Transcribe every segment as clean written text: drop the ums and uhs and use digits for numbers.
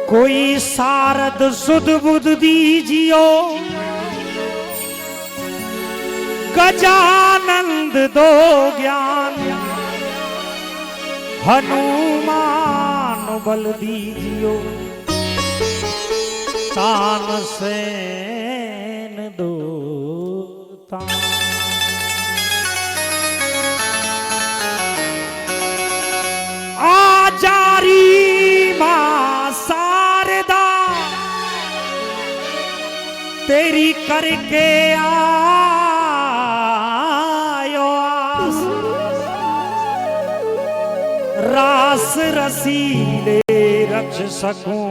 कोई सारद सुध बुध दीजियो, गजानंद दो ज्ञान, हनुमान बल दीजियो, तानसेन दो तान। आजारी मां शारदा तेरी करके आयो आस, रास रसीले रच सकूं,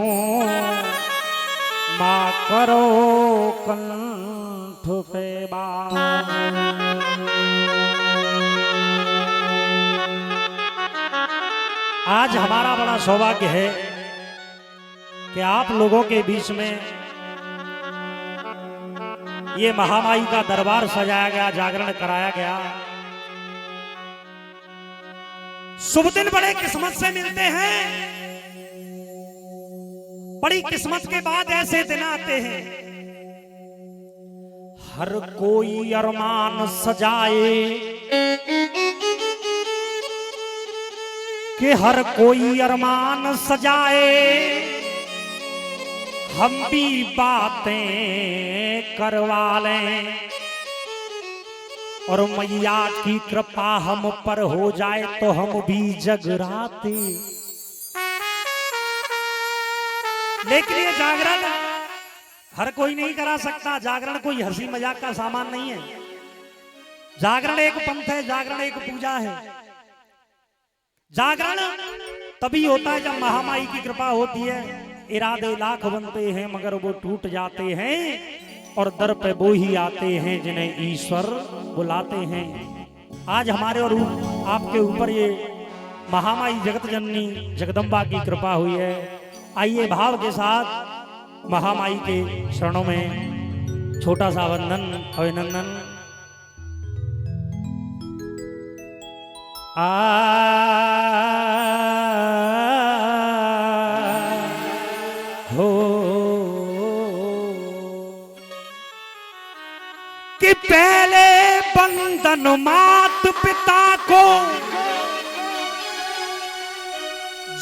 मां करो कंठ पे बाण। आज हमारा बड़ा सौभाग्य है कि आप लोगों के बीच में ये महामाई का दरबार सजाया गया, जागरण कराया गया। शुभ दिन बड़े किस्मत से मिलते हैं, बड़ी किस्मत के बाद ऐसे दिन आते हैं। हर कोई अरमान सजाए कि हर कोई अरमान सजाए, हम भी बातें करवा लें और मैया की कृपा हम पर हो जाए तो हम भी जगराते। लेकिन ये जागरण हर कोई नहीं करा सकता। जागरण कोई हंसी मजाक का सामान नहीं है। जागरण एक पंथ है, जागरण एक पूजा है। जागरण तभी होता है जब महामाई की कृपा होती है। इरादे लाख बनते हैं मगर वो टूट जाते हैं, और दर पे वो ही आते हैं जिन्हें ईश्वर बुलाते हैं। आज हमारे और आपके ऊपर ये महामाई जगत जननी जगदम्बा की कृपा हुई है। आइए भाव के साथ महामाई के शरणों में छोटा सा वंदन अभिनंदन। हो कि पहले बंधन मात पिता को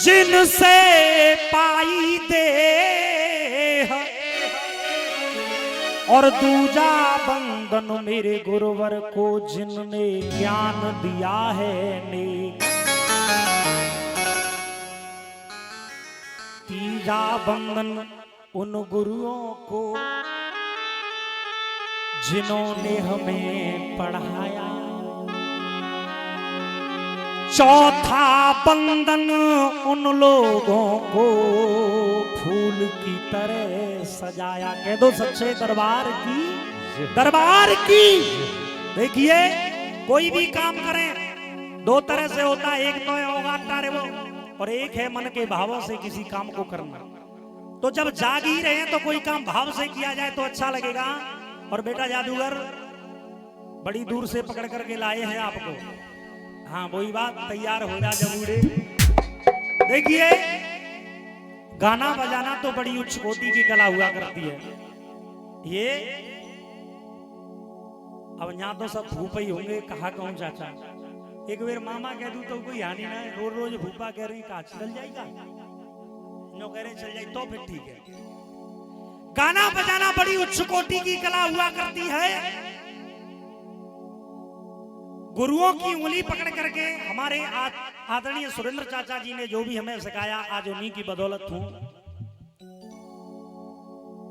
जिनसे पाई दे, और दूजा बंधन मेरे गुरुवर को जिनने ज्ञान दिया है ने। तीजा बंधन उन गुरुओं को जिन्होंने हमें पढ़ाया। चौथा बंधन उन लोगों को फूल की तरह सजाया। कह दो सच्चे दरबार की, दरबार की। देखिए कोई भी काम करें दो तरह से होता है, एक तो है औगाता रे वो, और एक है मन के भावों से किसी काम को करना। तो जब जाग ही रहे हैं तो कोई काम भाव से किया जाए तो अच्छा लगेगा। और बेटा जादूगर बड़ी दूर से पकड़ करके लाए हैं आपको। हाँ वही बात, तैयार हो जा जबूरे। देखिए गाना बजाना तो बड़ी उच्च कोटि की कला हुआ करती है। ये अब यहाँ तो सब भूपा ही होंगे, कहा कहूँ चाचा। एक बार मामा कह दूं तो कोई हानि ना है। रोज रोज भूपा कह रही कहा चल जाएगा, नो कह रहे चल जाए तो फिर ठीक है। गाना बजाना बड़ी उच्च कोटि की कला हुआ करती है। गुरुओं की उंगली पकड़ करके हमारे आदरणीय सुरेंद्र चाचा जी ने जो भी हमें सिखाया, आज उन्हीं की बदौलत हूं।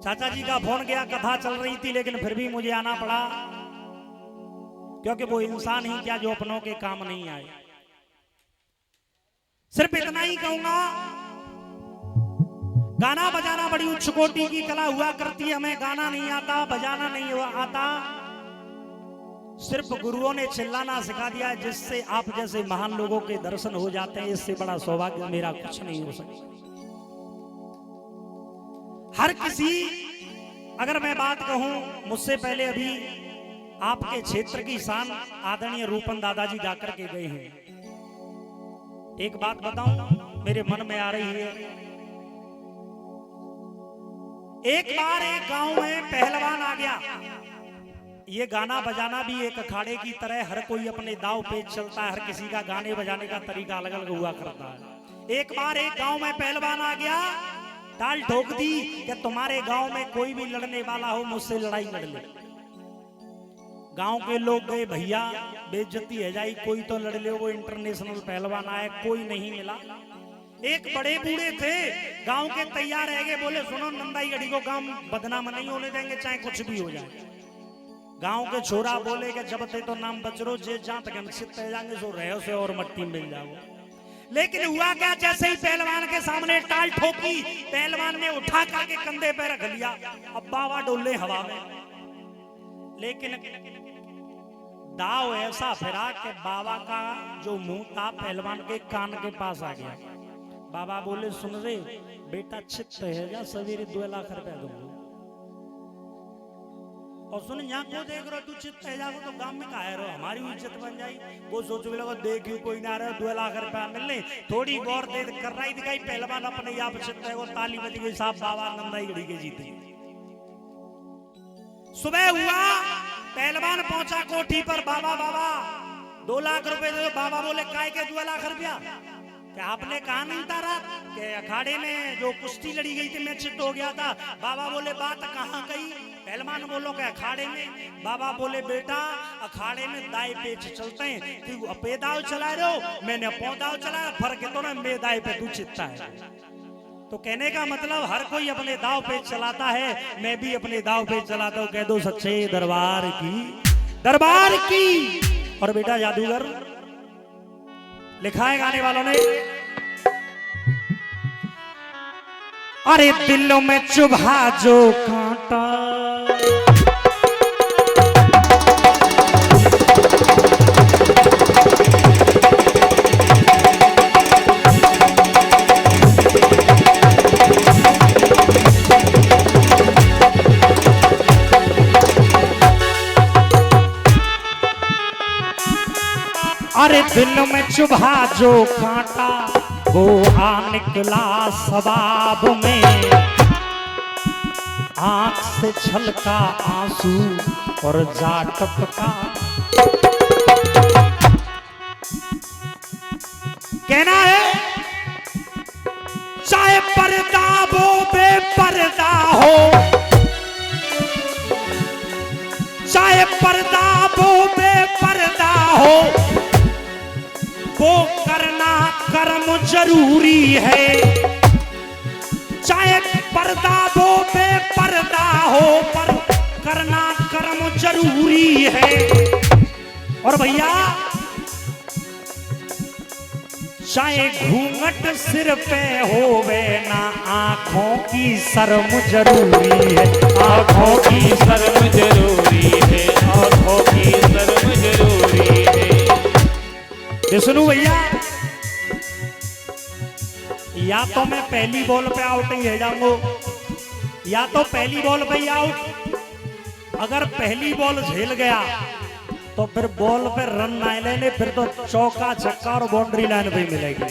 चाचा जी का फोन गया, कथा चल रही थी, लेकिन फिर भी मुझे आना पड़ा, क्योंकि वो इंसान ही क्या जो अपनों के काम नहीं आए। सिर्फ इतना ही कहूंगा, गाना बजाना बड़ी उच्च कोटि की कला हुआ करती है। हमें गाना नहीं आता, बजाना नहीं आता, सिर्फ गुरुओं ने चिल्लाना सिखा दिया है, जिससे आप जैसे महान लोगों के दर्शन हो जाते हैं। इससे बड़ा सौभाग्य मेरा कुछ नहीं हो सकता। हर किसी, अगर मैं बात कहूं, मुझसे पहले अभी आपके क्षेत्र की शान आदरणीय रूपन दादाजी जाकर के गए हैं। एक बात बताऊं, मेरे मन में आ रही है, एक बार एक गांव में पहलवान आ गया। ये गाना बजाना भी एक अखाड़े की तरह हर कोई अपने दाव पेच चलता है, हर किसी का गाने बजाने का तरीका अलग अलग हुआ करता है। एक बार एक गांव में पहलवान आ गया, ताल ठोक दी कि तुम्हारे गांव में कोई भी लड़ने वाला हो मुझसे लड़ाई लड़ ले। गांव के लोग गए, भैया बेइज्जती है जाई, कोई तो लड़ ले, वो इंटरनेशनल पहलवान आए, कोई नहीं मिला। एक बड़े बूढ़े थे गांव के, तैयार रह गए, बोले सुनो नंदाई गढ़ी को काम बदनाम नहीं होने देंगे, चाहे कुछ भी हो जाए। गांव के छोरा बोले कि जब ते तो नाम बचरो, जे जहां तक हम सिद्ध जाएंगे सो रहे से और मट्टी मिल जाओ। लेकिन हुआ क्या, जैसे ही पहलवान के सामने टाल ठोकी, पहलवान ने उठा करके कंधे पे रख लिया। अब बाबा डोले हवा में, लेकिन दाव ऐसा फिरा कि बाबा का जो मुंह था पहलवान के कान के पास आ गया। बाबा बोले सुन रे बेटा, चित्त है जा, सवेरे 2 लाख रुपया दूंगा। और सुन यहाँ को देख रहे हो, तू चित्त है जाओ तो गांव में कहा रहो, हमारी इज्जत बन जाए। वो सोच भी लगा देखियो कोई ना रहे, 2 लाख रुपया मिलने, थोड़ी गौर दे कर रही दिखाई। पहलवान अपने आप चित्त है, वो ताली बज गई, साहब बाबा नंदाई गढ़ी के जीते। सुबह हुआ, पहलवान पहुंचा कोठी पर, बाबा बाबा 2 लाख रुपए दे। बाबा बोले काय के 2 लाख रुपया? क्या आपने कहा नहीं था रात के अखाड़े में जो कुश्ती लड़ी गई थी मैं चित्त हो गया था? बाबा बोले बात कहाँ गई? पहलवान बोलो के अखाड़े में। बाबा बोले बेटा अखाड़े में दाई पेच चलते हैं, तू अपे दाव चला रहे हो, मैंने अपो दाव चलाया, फर्क है तो ना, मैं दाई पे तू चित्ता है। तो कहने का मतलब हर कोई अपने दाव पे चलाता है, मैं भी अपने दाव पे चलाता हूँ। कह दो सच्चे दरबार की। और बेटा जादूगर लिखा है गाने वालों ने, अरे दिलों में चुभा जो कांटा, अरे दिल में चुभा जो कांटा, वो आ निकला सवाब में, आंख से छलका आंसू और जा टपका। कहना है चाहे पर्दा वो बेपर्दा हो, चाहे पर्दा वो बेपर्दा हो, वो करना कर्म जरूरी है। चाहे पर्दा वो बेपर्दा हो, पर करना कर्म जरूरी है। और भैया चाहे घूंघट सिर पे होवे ना, आंखों की शर्म जरूरी है, आंखों की शर्म जरूरी है, आंखों की शर्म जरूरी है। सुनो भैया, या तो मैं पहली बॉल पे आउट ही रह जाऊंगा, या तो पहली बॉल पे ही आउट। अगर पहली बॉल झेल गया तो फिर बॉल पे रन ना लेने, फिर तो चौका छक्का और बाउंड्री लाइन पे मिलेगी।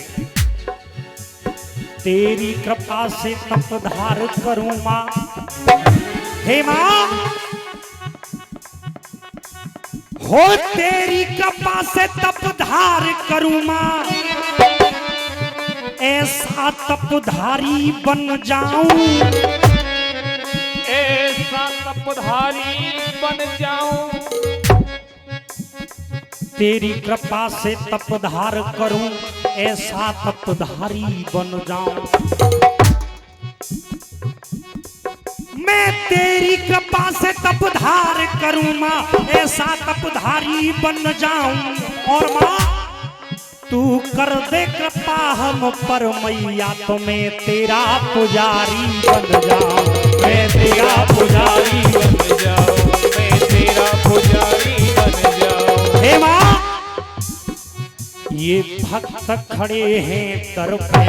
तेरी कृपा से तप धार करूं मां, हे मां हो, तेरी कृपा से तप धार करूं मां, ऐसा तपधारी बन जाऊं, ऐसा तपधारी बन जाऊं। तेरी कृपा से तपधार करूं, ऐसा तपधारी बन जाऊं। मैं तेरी कृपा से तपधार करूं मां, ऐसा तपधारी बन जाऊं। और मां तू कर दे कृपा हम पर मैया, तो मैं तेरा पुजारी बन जाऊं, मैं तेरा पुजारी बन जाऊं, मैं तेरा पुजारी बन जाऊं। हे मां ये भक्त खड़े हैं दर पे,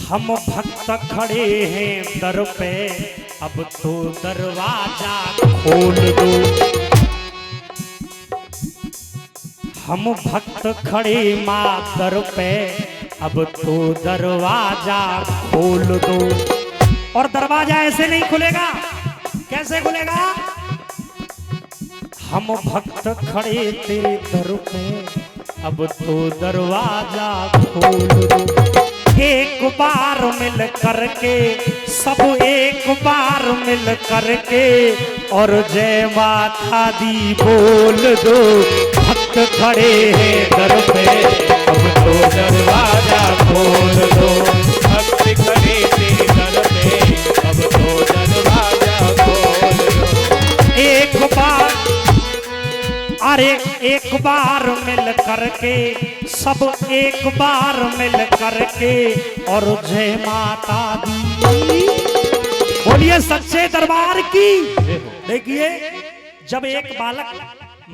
हम भक्त खड़े हैं दर पे, अब तो दरवाजा खोल दो। हम भक्त खड़े मां दर पे, अब तो दरवाजा खोल दो। और दरवाजा ऐसे नहीं खुलेगा, कैसे खुलेगा? हम भक्त खड़े तेरे दर पे, अब तो दरवाजा खोल दो। एक बार मिल करके सब एक बार मिल करके और जय माता दी बोल दो। भक्त खड़े हैं दर पे, अब तो दरवाजा खोल दो। भक्त खड़े तेरे दर पे, अब तो दरवाजा खोल दो। एक बार, अरे एक बार मिल करके सब एक बार मिल करके और जय माता दी। बोलिए सच्चे दरबार की। देखिए जब एक बालक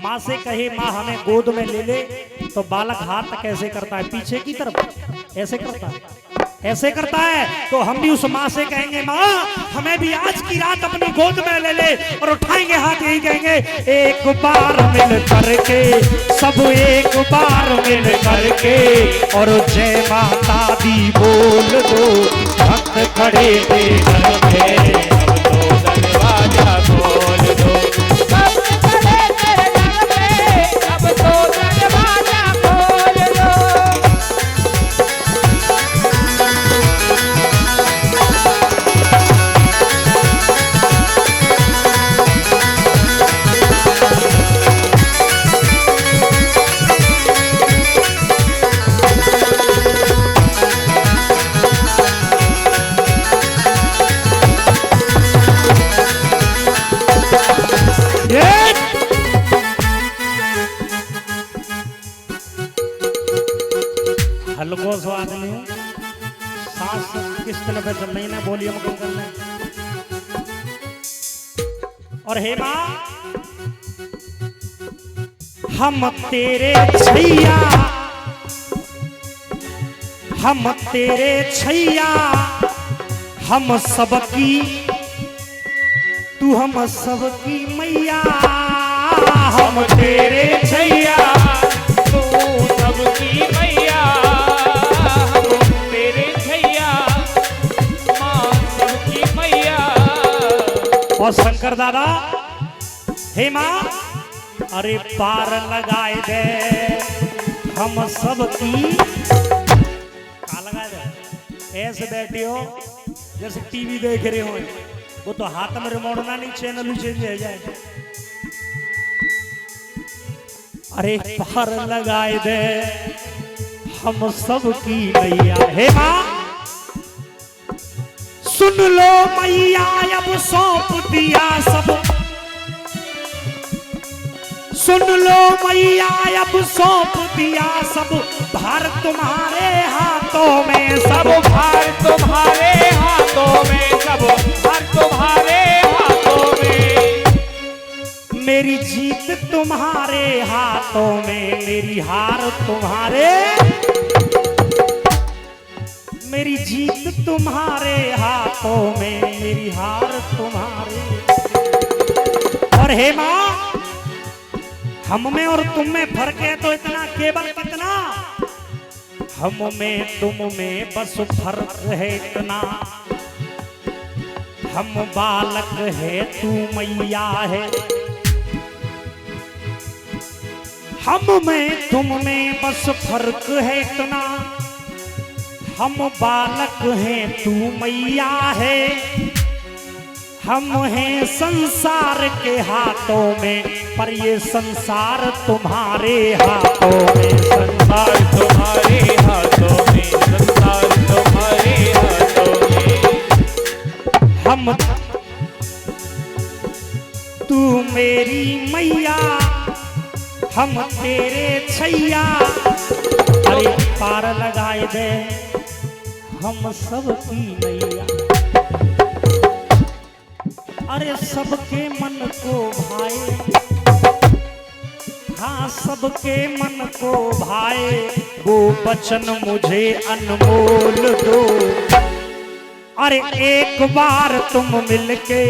माँ से कहे माँ हमें गोद में ले ले, तो बालक हाथ कैसे करता है? पीछे की तरफ ऐसे करता है, ऐसे करता है। तो हम भी उस माँ से कहेंगे माँ हमें भी आज की रात अपनी गोद में ले ले, और उठाएंगे हाथ यही कहेंगे एक बार मिल करके सब एक बार मिल करके और जय माता दी बोल दो। भक्त खड़े थे घर पे, अब तो दरवाजा खोल दो। भक्त खड़े तेरे दर पे, अब तो दरवाजा खोल दो। हल्को स्वाद नहीं, सांस किस तरह पे चल रही ना, वॉल्यूम कम करना है। और हे माँ हम तेरे छैया, हम तेरे छैया, हम सबकी तू हम सबकी मैया। हम तेरे छैया, तू सबकी मैया, हम तेरे छैया, माँ सबकी मैया। और शंकर दादा हे माँ अरे पार लगाए दे हम सबकी। कहाँ लगाए दे? ऐसे बैठे हो जैसे टीवी देख रहे हो, वो तो हाथ में रिमोट ना, नहीं चैनल ही चेंज हो जाए। अरे पार लगाए दे हम सबकी मैया। हे माँ सुन लो मैया अब सौंप दिया सब, सुन लो मैया अब सौंप दिया सब, भार तुम्हारे हाथों में सब सब। भार तुम्हारे हाथों में, सब भार तुम्हारे हाथों में। मेरी जीत तुम्हारे हाथों में, मेरी हार तुम्हारे, मेरी जीत तुम्हारे हाथों में, मेरी हार तुम्हारे। और हे माँ हम में और तुम में फर्क है तो इतना, केवल कितना? हम में तुम में बस फर्क है इतना। हम बालक है तू मैया है, हम में तुम में बस फर्क है इतना। हम बालक हैं तू मैया है, हम हैं संसार के हाथों में, पर ये संसार तुम्हारे हाथों में। संसार तुम्हारे हाथों में, संसार तुम्हारे हाथों में। हम तू मेरी मैया, हम तेरे छैया। अरे पार लगाए दे हम सबकी नैया। अरे सबके मन को भाए, हाँ सबके मन को भाए, वो वचन मुझे अनमोल दो। अरे एक बार तुम मिलके,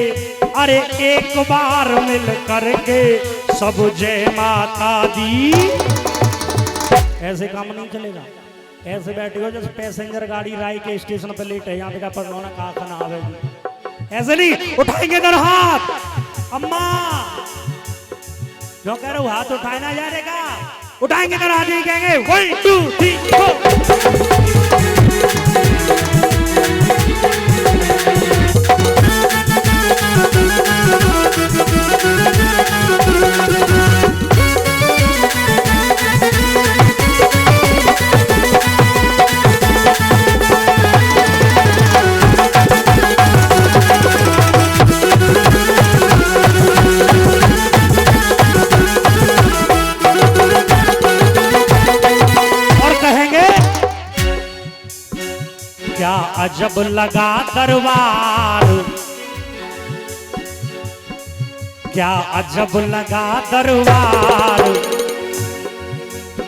अरे एक बार मिल करके सब जय माता दी। ऐसे काम नहीं चलेगा, ऐसे बैठे हो जैसे पैसेंजर गाड़ी राय के स्टेशन पे लेट है, यहाँ पे का पढ़ना कहा खाना आवेगी। ऐसे नहीं उठाएंगे इधर हाथ, अम्मा जो कह रहे हो हाथ उठाए ना जाएगा, उठाएंगे इधर हाथ, कहेंगे 1 2 3 4। क्या अजब लगा दरबार, क्या अजब लगा दरबार,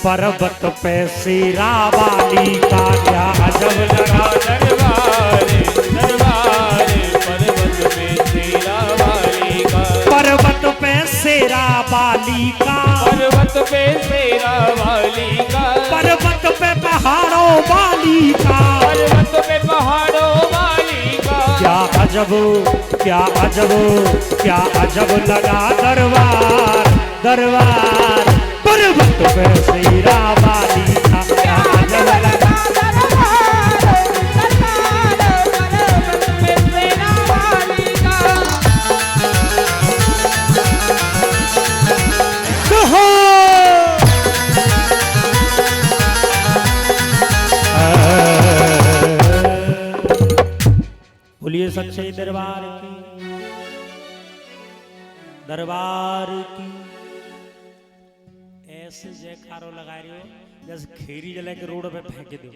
पर्वत पे सीरा वाली का क्या अजब लगा दरबार दरबार पर्वत पे शेरा वाली का, पर्वत पे शेरा वाली का, पर्वत पे शेरा वाली का, पर्वत पे पहाड़ों वाली का, पर्वत पे पहाड़ों वाली का। क्या अजब क्या अजब क्या अजब लगा दरबार, दरबार पर्वत पे शेरा वाली का क्या अजब लगा। बोलिए सच्चे दरबार की, दरबार की। ऐसे जयकारो लगा रही हो जैसे खेरी जला के रोड पे फेंक दो।